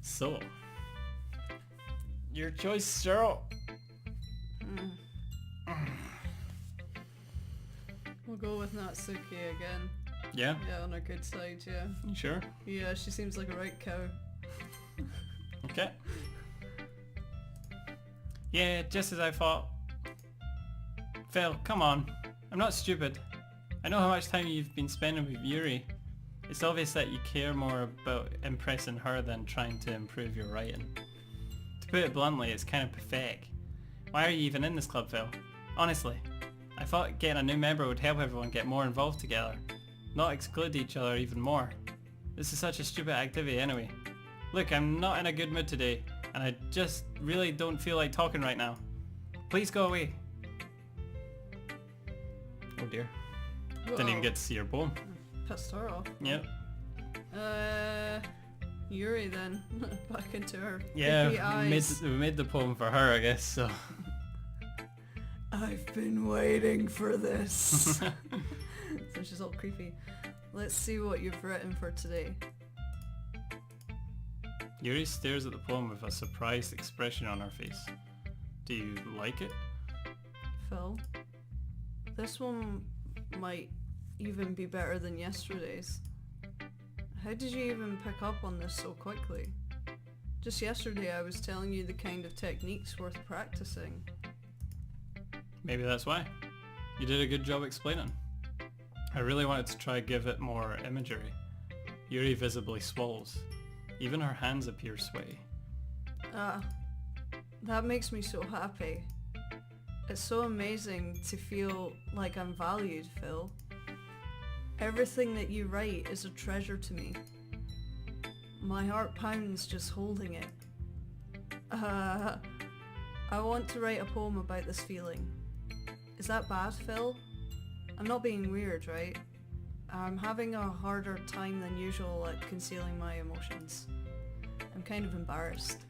So, your choice, Cheryl. We'll go with Natsuki again. Yeah? Yeah, on her good side, yeah. You sure? Yeah, she seems like a right cow. Okay. Yeah, just as I thought. Phil, come on. I'm not stupid. I know how much time you've been spending with Yuri. It's obvious that you care more about impressing her than trying to improve your writing. To put it bluntly, it's kind of pathetic. Why are you even in this club, Phil? Honestly, I thought getting a new member would help everyone get more involved together, not exclude each other even more. This is such a stupid activity anyway. Look, I'm not in a good mood today, and I just really don't feel like talking right now. Please go away. Oh dear. Didn't even get to see her poem. Pissed her off. Yep. Yuri then. Back into her Yeah, creepy eyes. we made the poem for her, I guess, so. I've been waiting for this. So she's all creepy. Let's see what you've written for today. Yuri stares at the poem with a surprised expression on her face. Do you like it? Phil, this one might even be better than yesterday's. How did you even pick up on this so quickly? Just yesterday I was telling you the kind of techniques worth practicing. Maybe that's why. You did a good job explaining. I really wanted to try give it more imagery. Yuri visibly swallows. Even her hands appear sweaty. That makes me so happy. It's so amazing to feel like I'm valued, Phil. Everything that you write is a treasure to me. My heart pounds just holding it. I want to write a poem about this feeling. Is that bad, Phil? I'm not being weird, right? I'm having a harder time than usual at concealing my emotions. I'm kind of embarrassed.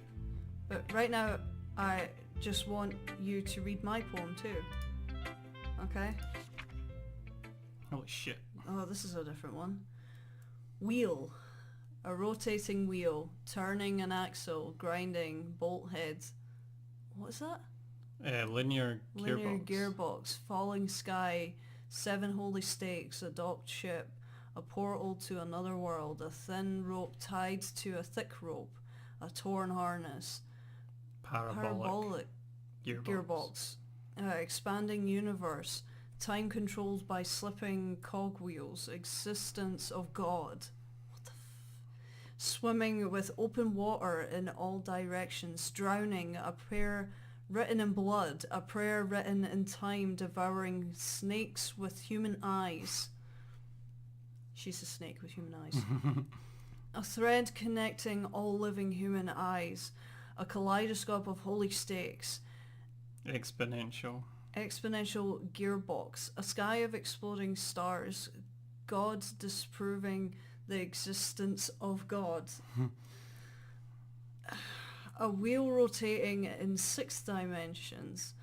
But right now, I just want you to read my poem too. Okay? Holy shit. Oh, this is a different one. Wheel. A rotating wheel, turning an axle, grinding, bolt heads. What is that? Linear gearbox. Linear gearbox, falling sky, 7 holy stakes, a docked ship, a portal to another world, a thin rope tied to a thick rope, a torn harness, Parabolic gearbox, expanding universe, time controlled by slipping cogwheels, existence of God. What the swimming with open water in all directions, drowning, a prayer written in blood, a prayer written in time, devouring snakes with human eyes. She's a snake with human eyes. A thread connecting all living human eyes, a kaleidoscope of holy stakes. Exponential Gearbox, a sky of exploding stars, God disproving the existence of God. A wheel rotating in 6 dimensions,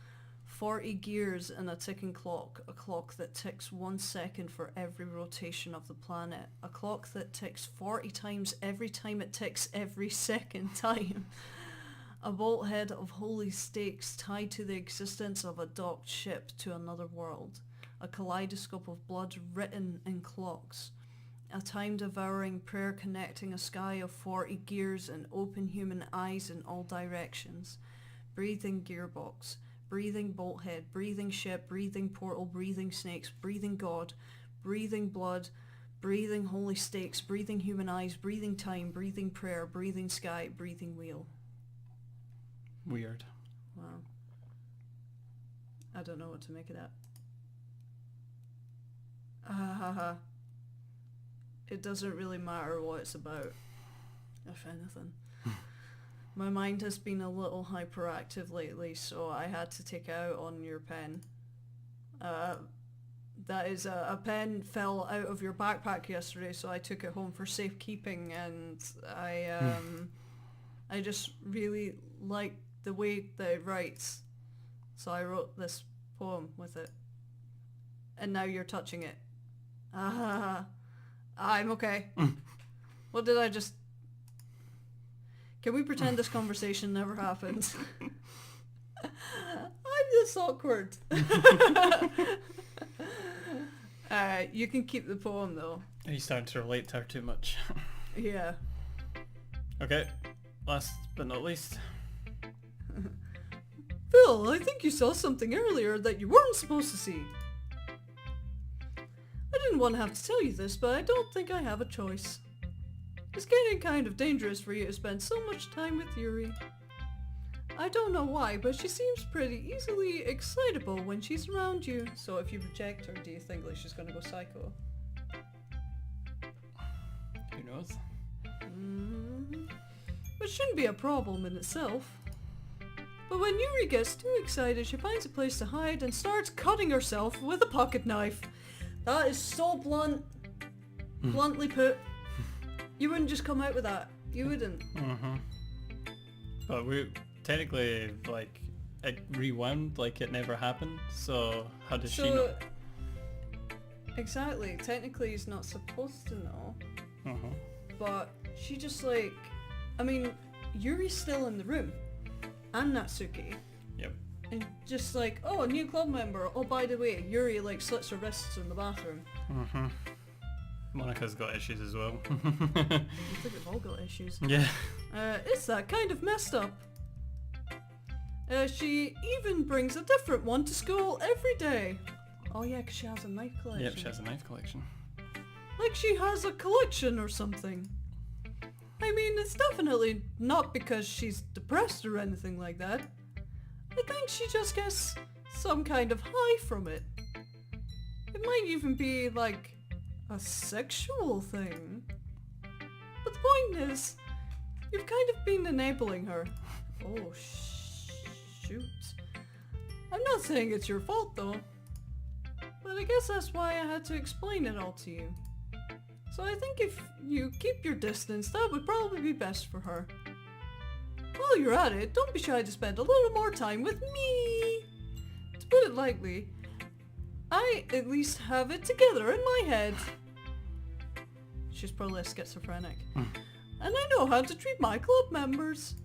40 gears in a ticking clock, a clock that ticks 1 second for every rotation of the planet, a clock that ticks 40 times every time it ticks every second time. A bolt head of holy stakes tied to the existence of a docked ship to another world. A kaleidoscope of blood written in clocks. A time-devouring prayer connecting a sky of 40 gears and open human eyes in all directions. Breathing gearbox. Breathing bolt head. Breathing ship. Breathing portal. Breathing snakes. Breathing God. Breathing blood. Breathing holy stakes. Breathing human eyes. Breathing time. Breathing prayer. Breathing sky. Breathing wheel. Weird. Wow. I don't know what to make of that. It doesn't really matter what it's about, if anything. My mind has been a little hyperactive lately, so I had to take it out on your pen. That is, a pen fell out of your backpack yesterday, so I took it home for safekeeping, and I just really like the way that it writes, so I wrote this poem with it. And now you're touching it. I'm okay. What did I just... Can we pretend this conversation never happened? I'm this awkward. You can keep the poem though. Are you starting to relate to her too much? Yeah. Okay, last but not least. Phil, I think you saw something earlier that you weren't supposed to see. I didn't want to have to tell you this, but I don't think I have a choice. It's getting kind of dangerous for you to spend so much time with Yuri. I don't know why, but she seems pretty easily excitable when she's around you. So if you reject her, do you think like she's gonna go psycho? Who knows? Which shouldn't be a problem in itself. But when Yuri gets too excited, she finds a place to hide and starts cutting herself with a pocket knife. That is so blunt. Bluntly put. You wouldn't just come out with that. You wouldn't. But we technically, like, it rewound like it never happened, so how does she know? Exactly. Technically he's not supposed to know. But she just like... I mean, Yuri's still in the room. And Natsuki. Yep. And just like, oh, a new club member. Oh, by the way, Yuri like slits her wrists in the bathroom. Monika's got issues as well. I think we've all got issues. Yeah. It's that kind of messed up. She even brings a different one to school every day. Oh yeah, 'cause she has a knife collection. Yep, she has a knife collection. Like she has a collection or something. I mean, it's definitely not because she's depressed or anything like that. I think she just gets some kind of high from it. It might even be like a sexual thing. But the point is, you've kind of been enabling her. Oh, shoot. I'm not saying it's your fault though. But I guess that's why I had to explain it all to you. So I think if you keep your distance, that would probably be best for her. While you're at it, don't be shy to spend a little more time with me. To put it lightly, I at least have it together in my head. She's probably a schizophrenic. And I know how to treat my club members.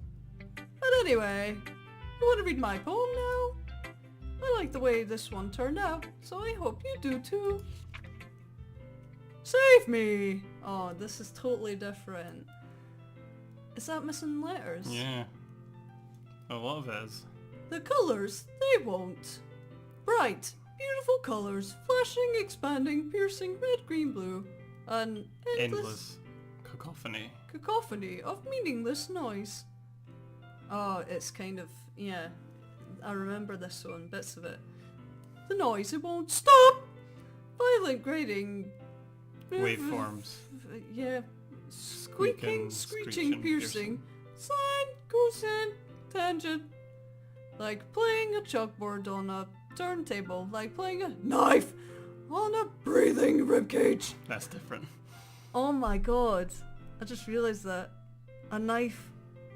But anyway, you want to read my poem now? I like the way this one turned out, so I hope you do too. Save me! Oh, this is totally different. Is that missing letters? Yeah. A lot of it is. The colours, they won't. Bright, beautiful colours, flashing, expanding, piercing, red, green, blue. An endless cacophony of meaningless noise. Oh, it's kind of, yeah. I remember this one, bits of it. The noise, it won't stop! Violent grating... Waveforms. Yeah. Squeaking, screeching, piercing. Sine, cosine, tangent. Like playing a chalkboard on a turntable. Like playing a knife on a breathing ribcage. That's different. Oh my god. I just realised that. A knife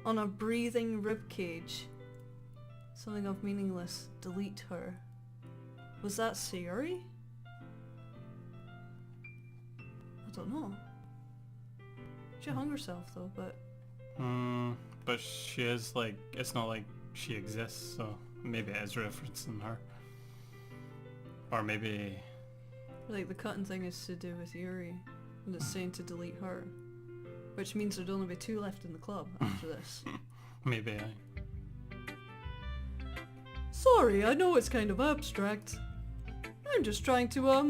on a breathing ribcage. Something of meaningless. Delete her. Was that Sayori? I don't know. She hung herself though, but... But she is like, it's not like she exists, so maybe it is referencing her. Or maybe... Like the cutting thing is to do with Yuri, and it's saying to delete her. Which means there'd only be 2 left in the club after this. Maybe I... Sorry, I know it's kind of abstract. I'm just trying to, well,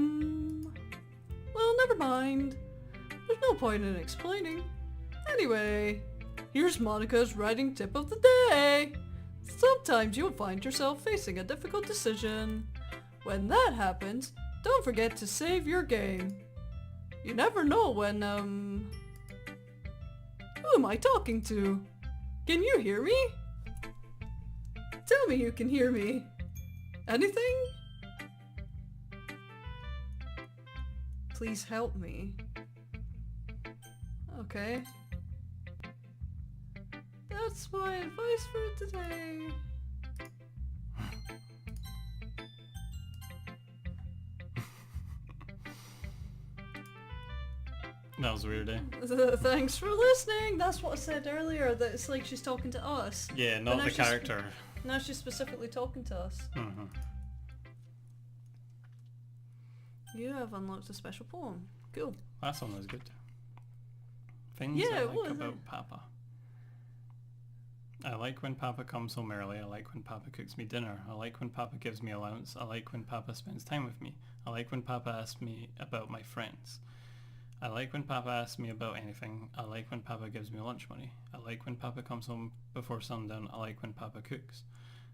never mind. There's no point in explaining. Anyway, here's Monika's writing tip of the day. Sometimes you'll find yourself facing a difficult decision. When that happens, don't forget to save your game. You never know when, Who am I talking to? Can you hear me? Tell me you can hear me. Anything? Please help me. Okay. That's my advice for today. That was weird, eh? Thanks for listening. That's what I said earlier, that it's like she's talking to us. Yeah, But not now the she's- character. Now she's specifically talking to us. Mhm. You have unlocked a special poem. Cool. Last one was good. Things Yeah, I it like was. about Papa. I like when Papa comes home early. I like when Papa cooks me dinner. I like when Papa gives me allowance. I like when Papa spends time with me. I like when Papa asks me about my friends. I like when Papa asks me about anything. I like when Papa gives me lunch money. I like when Papa comes home before sundown. I like when Papa cooks.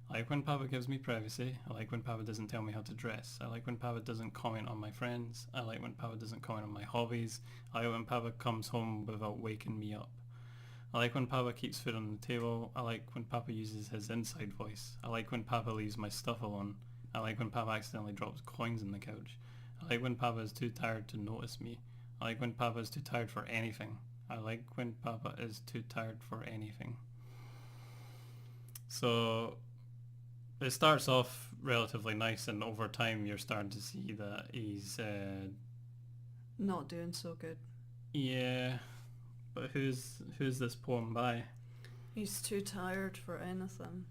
I like when Papa gives me privacy. I like when Papa doesn't tell me how to dress. I like when Papa doesn't comment on my friends. I like when Papa doesn't comment on my hobbies. I like when Papa comes home without waking me up. I like when Papa keeps food on the table. I like when Papa uses his inside voice. I like when Papa leaves my stuff alone. I like when Papa accidentally drops coins on the couch. I like when Papa is too tired to notice me. I like when Papa is too tired for anything. I like when Papa is too tired for anything. So it starts off relatively nice, and over time you're starting to see that he's Not doing so good. yeah. But who's this poem by? He's too tired for anything.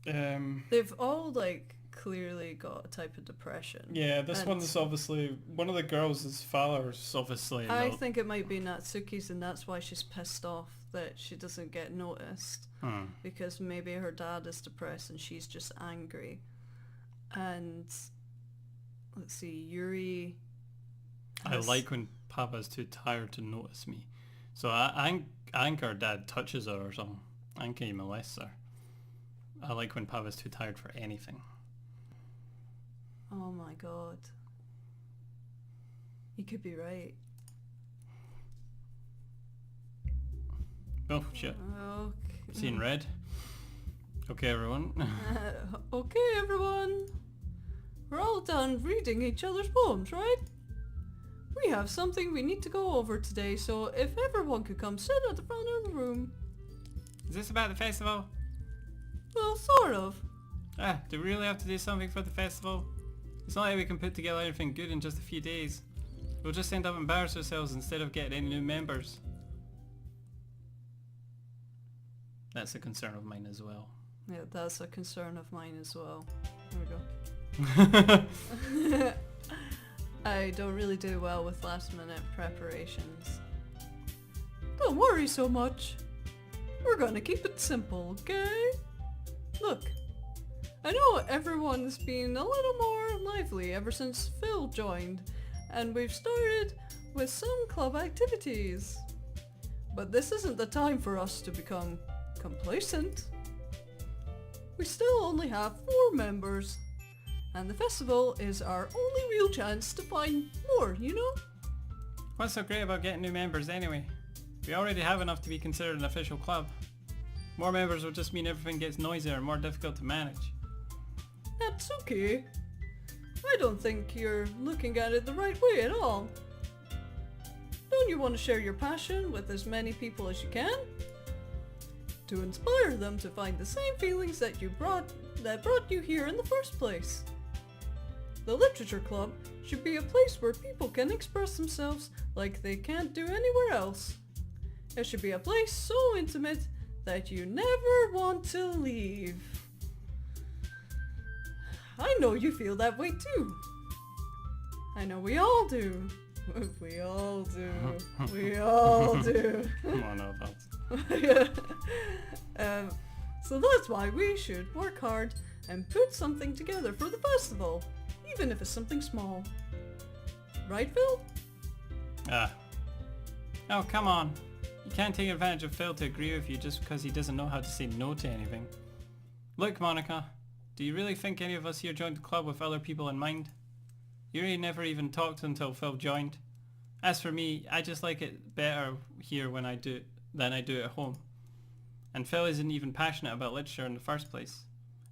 Um They've all like clearly got a type of depression. yeah, this And one's obviously one of the girls' father's obviously I think it might be Natsuki's, and that's why she's pissed off that she doesn't get noticed, because maybe her dad is depressed and she's just angry. And let's see, Yuri I has- like when Papa's too tired to notice me. So I think her dad touches her or something. I think he molests her. I like when Papa's too tired for anything. Oh my god. You could be right. Oh shit. Okay. Seeing red. Okay everyone. Okay, everyone. We're all done reading each other's poems, right? We have something we need to go over today, so if everyone could come sit at the front of the room. Is this about the festival? Well, sort of. Do we really have to do something for the festival? It's not like we can put together anything good in just a few days. We'll just end up embarrassing ourselves instead of getting any new members. That's a concern of mine as well. Yeah, that's a concern of mine as well. There we go. I don't really do well with last minute preparations. Don't worry so much. We're gonna keep it simple, okay? Look, I know everyone's been a little more lively ever since Phil joined, and we've started with some club activities. But this isn't the time for us to become complacent. We still only have 4 members, and the festival is our only real chance to find more, you know? What's so great about getting new members anyway? We already have enough to be considered an official club. More members will just mean everything gets noisier and more difficult to manage. That's okay. I don't think you're looking at it the right way at all. Don't you want to share your passion with as many people as you can? To inspire them to find the same feelings that brought you here in the first place. The Literature Club should be a place where people can express themselves like they can't do anywhere else. It should be a place so intimate that you never want to leave. I know you feel that way too. I know we all do. We all do. We all do. Well, no, that's... So that's why we should work hard and put something together for the festival, even if it's something small. Right, Phil? Oh, come on. You can't take advantage of Phil to agree with you just because he doesn't know how to say no to anything. Look, Monika, do you really think any of us here joined the club with other people in mind? Yuri never even talked until Phil joined. As for me, I just like it better here when I do than I do at home. And Phil isn't even passionate about literature in the first place.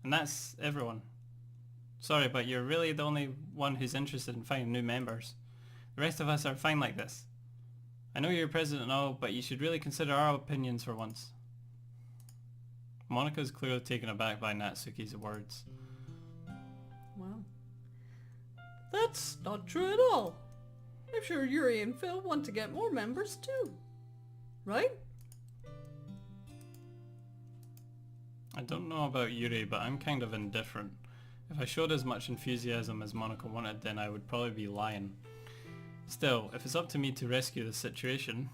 And that's everyone. Sorry, but you're really the only one who's interested in finding new members. The rest of us are fine like this. I know you're president and all, but you should really consider our opinions for once. Monika is clearly taken aback by Natsuki's words. Well, that's not true at all. I'm sure Yuri and Phil want to get more members too. Right? I don't know about Yuri, but I'm kind of indifferent. If I showed as much enthusiasm as Monika wanted, then I would probably be lying. Still, if it's up to me to rescue the situation,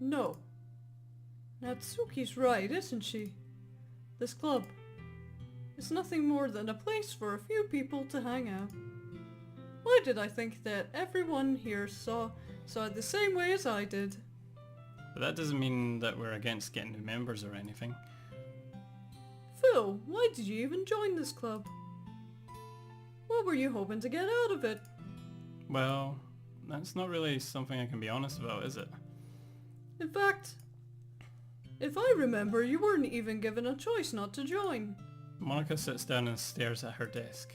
No. Natsuki's right, isn't she? This club is nothing more than a place for a few people to hang out. Why did I think that everyone here saw it the same way as I did? But that doesn't mean that we're against getting new members or anything. Phil, why did you even join this club? What were you hoping to get out of it? Well, that's not really something I can be honest about, is it? In fact, if I remember, you weren't even given a choice not to join. Monika sits down and stares at her desk.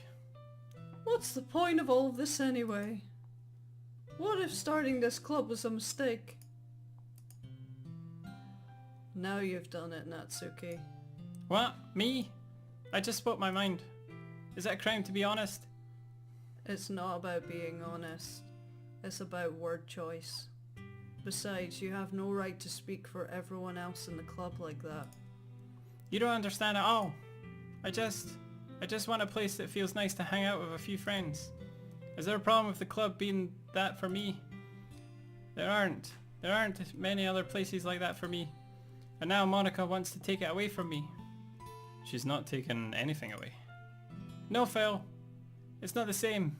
What's the point of all of this anyway? What if starting this club was a mistake? Now you've done it, Natsuki. What? Me? I just spoke my mind. Is that a crime to be honest? It's not about being honest. It's about word choice. Besides, you have no right to speak for everyone else in the club like that. You don't understand at all. I just want a place that feels nice to hang out with a few friends. Is there a problem with the club being that for me? There aren't many other places like that for me. And now Monika wants to take it away from me. She's not taking anything away. No, Phil. It's not the same.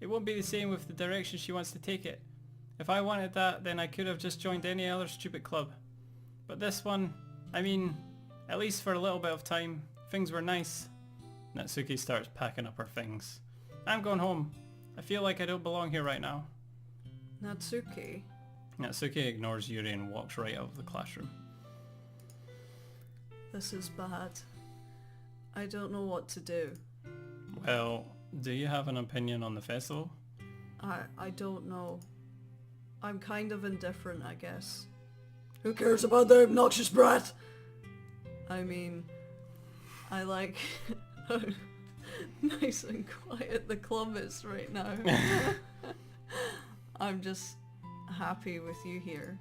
It won't be the same with the direction she wants to take it. If I wanted that, then I could have just joined any other stupid club. But this one, I mean, at least for a little bit of time, things were nice. Natsuki starts packing up her things. I'm going home. I feel like I don't belong here right now. Natsuki? Natsuki ignores Yuri and walks right out of the classroom. This is bad. I don't know what to do. Well, do you have an opinion on the festival? I don't know. I'm kind of indifferent, I guess. Who cares about the obnoxious brat? I mean, I like how nice and quiet the club is right now. I'm just happy with you here.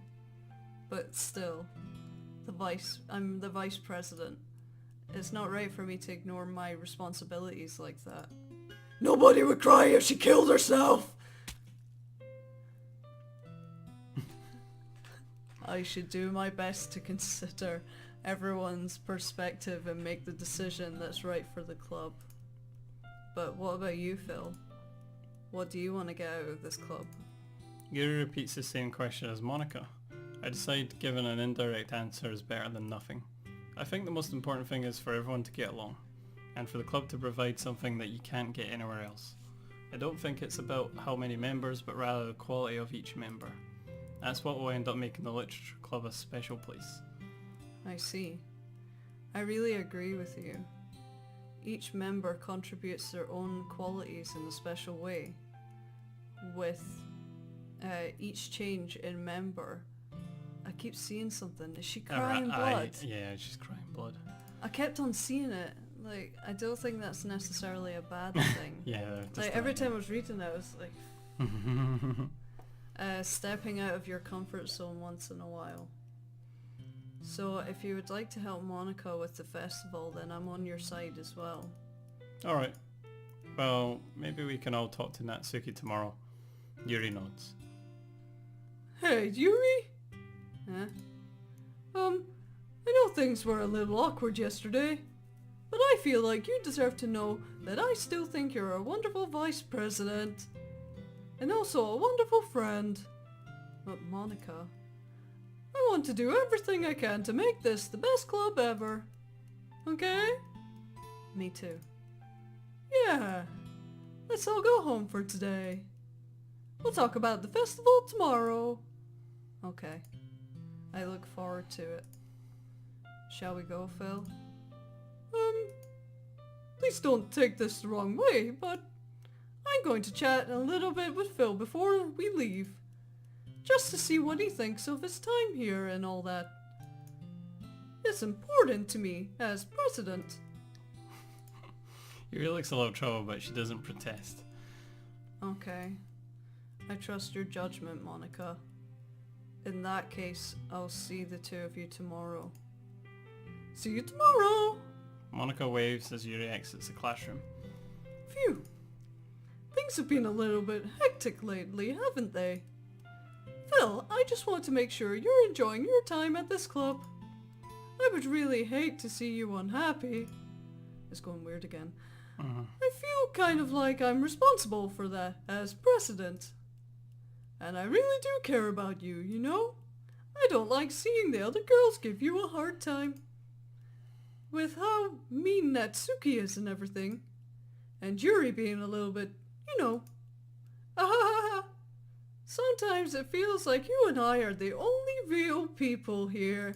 But still, I'm the vice president. It's not right for me to ignore my responsibilities like that. Nobody would cry if she killed herself! I should do my best to consider everyone's perspective and make the decision that's right for the club. But what about you, Phil? What do you want to get out of this club? Yuri repeats the same question as Monika. I decide giving an indirect answer is better than nothing. I think the most important thing is for everyone to get along, and for the club to provide something that you can't get anywhere else. I don't think it's about how many members, but rather the quality of each member. That's what will end up making the literature club a special place. I see. I really agree with you. Each member contributes their own qualities in a special way. With each change in member, I keep seeing something. Is she crying blood? Yeah, she's crying blood. I kept on seeing it. Like, I don't think that's necessarily a bad thing. Yeah. Like, every time I was reading it, I was like, stepping out of your comfort zone once in a while. So if you would like to help Monika with the festival, then I'm on your side as well. Alright. Well, maybe we can all talk to Natsuki tomorrow. Yuri nods. Hey, Yuri? Huh? I know things were a little awkward yesterday, but I feel like you deserve to know that I still think you're a wonderful vice president, and also a wonderful friend. But Monika, I want to do everything I can to make this the best club ever. Okay? Me too. Yeah. Let's all go home for today. We'll talk about the festival tomorrow. Okay. I look forward to it. Shall we go, Phil? Please don't take this the wrong way, but I'm going to chat a little bit with Phil before we leave. Just to see what he thinks of his time here and all that. It's important to me as president. Yuri looks a lot of trouble, but she doesn't protest. Okay. I trust your judgment, Monika. In that case, I'll see the two of you tomorrow. See you tomorrow! Monika waves as Yuri exits the classroom. Phew. Things have been a little bit hectic lately, haven't they? Phil, I just want to make sure you're enjoying your time at this club. I would really hate to see you unhappy. It's going weird again. I feel kind of like I'm responsible for that as president. And I really do care about you, you know? I don't like seeing the other girls give you a hard time. With how mean Natsuki is and everything. And Yuri being a little bit, you know. Sometimes it feels like you and I are the only real people here.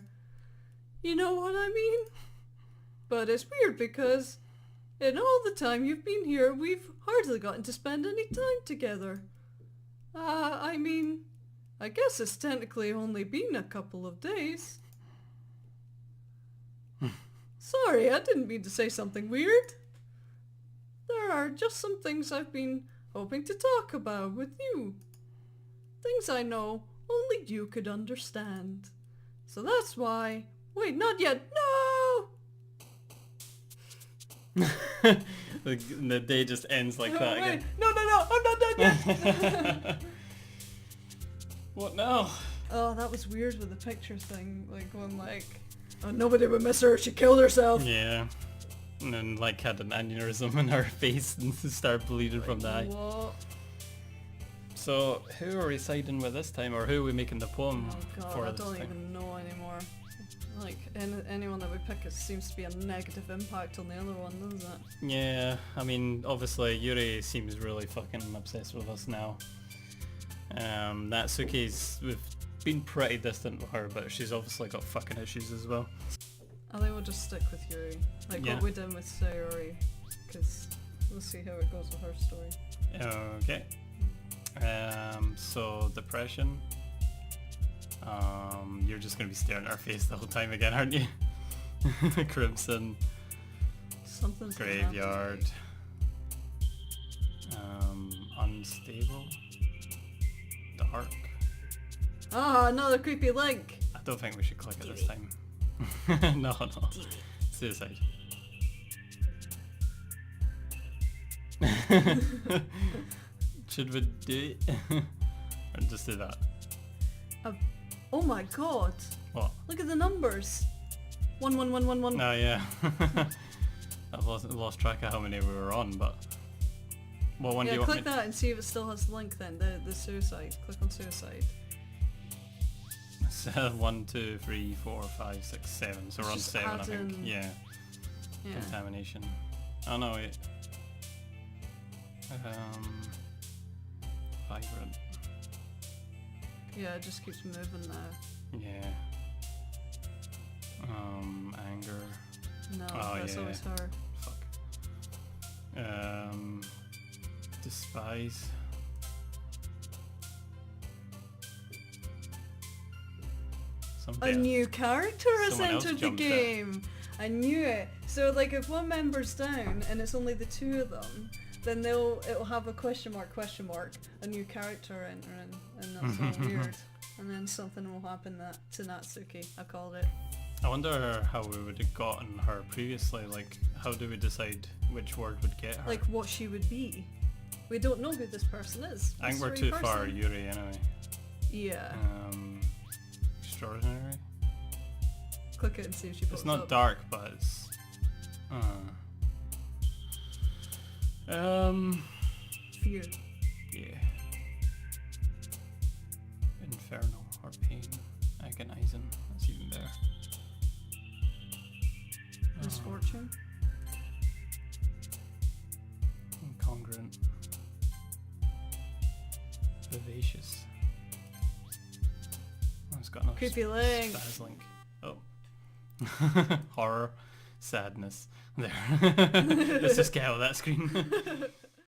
You know what I mean? But it's weird because in all the time you've been here, we've hardly gotten to spend any time together. I mean, I guess it's technically only been a couple of days. Sorry, I didn't mean to say something weird. There are just some things I've been hoping to talk about with you. Things I know only you could understand. So that's why... Wait, not yet. No! The day just ends like No, that wait. again. No, I'm not done yet. What now? Oh, that was weird with the picture thing. Like, when oh, nobody would miss her. She killed herself. Yeah. And then like had an aneurysm in her face and started bleeding from the eye. What? So who are we siding with this time, or who are we making the poem Oh god, for I this don't time? even know anymore. Like, anyone that we pick seems to be a negative impact on the other one, doesn't it? Yeah, I mean, obviously Yuri seems really fucking obsessed with us now. Natsuki's, we've been pretty distant with her, but she's obviously got fucking issues as well. I think we'll just stick with Yuri, like Yeah. what we did with Sayori, because we'll see how it goes with her story. Okay. So depression. You're just gonna be staring at her face the whole time again, aren't you? Crimson. Something's gonna happen. Graveyard. Unstable. Dark. Ah, another creepy link! I don't think we should click it this time. No. Suicide. Should we do it? Or just do that? Oh my god! What? Look at the numbers! 11111. Oh yeah. I've lost track of how many we were on, but... What one do Yeah, you want click me that and see if it still has the link then, the suicide. Click on suicide. to... 1, 2, 3, 4, 5, 6, 7. So we're on Just 7, I add think. in- Yeah. Yeah. Contamination. Oh no, wait. Vibrant. Yeah, it just keeps moving now. Yeah. Anger. No, Oh, that's yeah. always her. Fuck. Despise. A Somebody. new character has Someone else entered the jumped out. game! I knew it! So like if one member's down and it's only the two of them, then it'll have a question mark, a new character entering, and that's all weird. And then something will happen to Natsuki, I called it. I wonder how we would have gotten her previously. Like, how do we decide which word would get her? Like what she would be. We don't know who this person is. I think we're Mystery too far person. Yuri anyway. Yeah. Extraordinary. Click it and see if she pops It's not up. dark, but it's... Fear. Yeah. Infernal or pain. Agonizing. That's even better. Misfortune. Incongruent. Vivacious. Oh, it's got no Creepy link. spaz link. Oh. Horror. Sadness. There. Let's just get out of that screen.